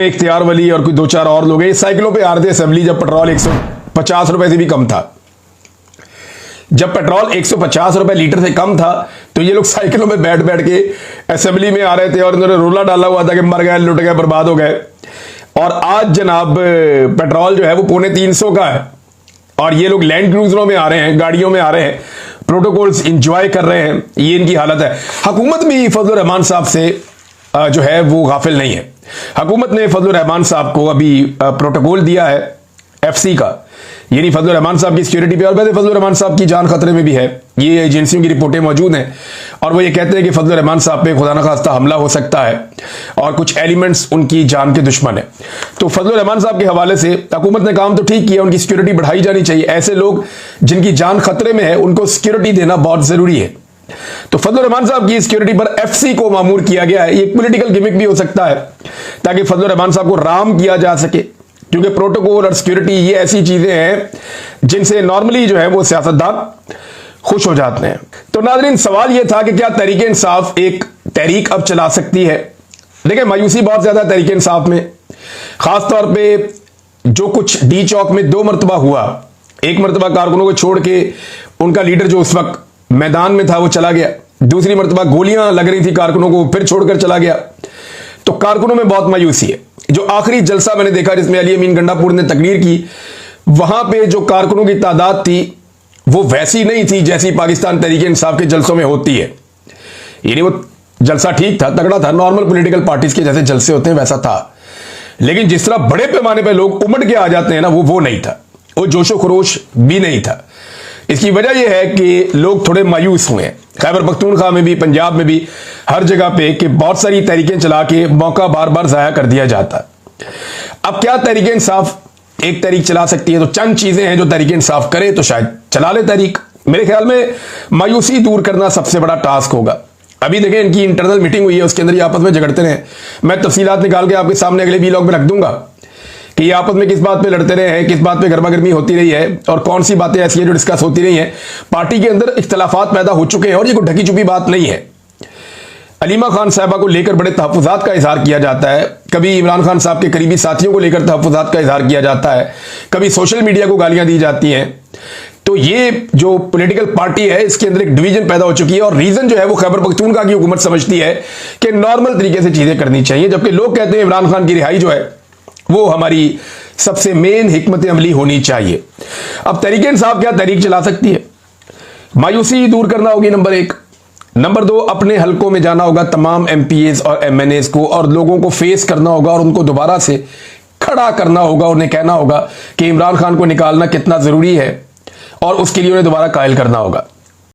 इख्तियार वली और कोई दो चार और लोग हैं, ये साइकिलों पे आ रहे थे असेंबली जब पेट्रोल 150 रुपए से भी कम था। जब पेट्रोल 150 रुपए लीटर से कम था तो ये लोग साइकिलों में बैठ बैठ के असेंबली में आ रहे थे और इन्होंने रोला डाला हुआ था कि मर गए, लुट गए, बर्बाद हो गए। और आज जनाब पेट्रोल जो है वो 250 का है और ये लोग लैंड क्रूजरों में आ रहे हैं, गाड़ियों में आ रहे हैं, प्रोटोकॉल्स इंजॉय कर रहे हैं। ये इनकी हालत है। हुकूमत भी फजल रहमान साहब से जो है वो गाफिल नहीं है। हुकूमत ने फजल रहमान साहब को अभी प्रोटोकॉल दिया है एफसी का, यानी फजल रहमान साहब की सिक्योरिटी पे। और वैसे फजल रहमान साहब की जान खतरे में भी है, ये एजेंसियों की रिपोर्टें मौजूद हैं और वो ये कहते हैं कि फजल रहमान साहब पे खुदा न खास्ता हमला हो सकता है और कुछ एलिमेंट्स उनकी जान के दुश्मन है। तो फजल रहमान साहब के हवाले से हुकूमत ने काम तो ठीक किया, उनकी सिक्योरिटी बढ़ाई जानी चाहिए। ऐसे लोग जिनकी जान खतरे में है उनको सिक्योरिटी देना बहुत जरूरी है। तो फजल रहमान साहब की सिक्योरिटी पर एफसी को मामूर किया गया है। ये एक पॉलिटिकल गिमिक भी हो सकता है ताकि फजल रहमान साहब को राम किया जा सके, क्योंकि प्रोटोकॉल और सिक्योरिटी ये ऐसी चीजें हैं जिनसे नॉर्मली जो है वो सियासतदान खुश हो जाते हैं। तो नाज़रीन, सवाल यह था कि क्या तहरीक इंसाफ एक तहरीक अब चला सकती है। देखिए, मायूसी बहुत ज्यादा तहरीक इंसाफ में, खासतौर पे जो कुछ डी चौक में 2 मरतबा हुआ। एक मरतबा कारकुनों को छोड़ के उनका लीडर जो उस वक्त मैदान में था वो चला गया, दूसरी मरतबा गोलियां लग रही थी कारकुनों को, फिर छोड़कर चला गया। तो कारकुनों में बहुत मायूसी है। जो आखिरी जलसा मैंने देखा जिसमें अली अमीन गंडापुर ने तकरीर की, वहां पे जो कारकुनों की तादाद थी वो वैसी नहीं थी जैसी पाकिस्तान तहरीक इंसाफ के जलसों में होती है। यानी वो जलसा ठीक था, तगड़ा था, नॉर्मल पॉलिटिकल पार्टीज के जैसे जलसे होते हैं वैसा था। लेकिन जिस तरह बड़े पैमाने पर लोग उमड़ के आ जाते हैं ना, वो नहीं था, वो जोशो खरोश भी नहीं था। इसकी वजह यह है कि लोग थोड़े मायूस हुए हैं, खैबर पख्तूनख्वा में भी, पंजाब में भी, हर जगह पे, कि बहुत सारी तहरीकें चला के मौका बार बार जाया कर दिया जाता। अब क्या तहरीक इंसाफ एक तहरीक चला सकती है? तो चंद चीजें हैं जो तहरीक इंसाफ करे तो शायद चला ले तहरीक। मेरे ख्याल में मायूसी दूर करना सबसे बड़ा टास्क होगा। अभी देखें, इनकी इंटरनल मीटिंग हुई है, उसके अंदर ये आपस में झगड़ते रहे। मैं तफसीलात निकाल के आपके सामने अगले वीलॉग में रख दूंगा कि ये आपस में किस बात पे लड़ते रहे हैं, किस बात पे गर्मागर्मी होती रही है और कौन सी बातें ऐसी हैं जो डिस्कस होती रही हैं। पार्टी के अंदर इख्तलाफात पैदा हो चुके हैं और ये कोई ढकी छुपी बात नहीं है। अलीमा खान साहबा को लेकर बड़े तहफ़्फ़ुज़ात का इजहार किया जाता है, कभी इमरान खान साहब के करीबी साथियों को लेकर तहफ़्फ़ुज़ात का इजहार किया जाता है, कभी सोशल मीडिया को गालियां दी जाती हैं। तो ये जो पॉलिटिकल पार्टी है इसके अंदर एक डिवीजन पैदा हो चुकी है और रीजन जो है वो खैबर पख्तूनख्वा की हुकूमत समझती है कि नॉर्मल तरीके से चीजें करनी चाहिए, जबकि लोग कहते हैं इमरान खान की रिहाई जो है वो हमारी सबसे मेन हिकमत अमली होनी चाहिए। अब तहरीक इंसाफ क्या तहरीक चला सकती है? मायूसी दूर करना होगी नंबर 1। नंबर 2, अपने हलकों में जाना होगा तमाम एमपीएस और एमएनएस को और लोगों को फेस करना होगा और उनको दोबारा से खड़ा करना होगा। उन्हें कहना होगा कि इमरान खान को निकालना कितना जरूरी है और उसके लिए उन्हें दोबारा कायल करना होगा।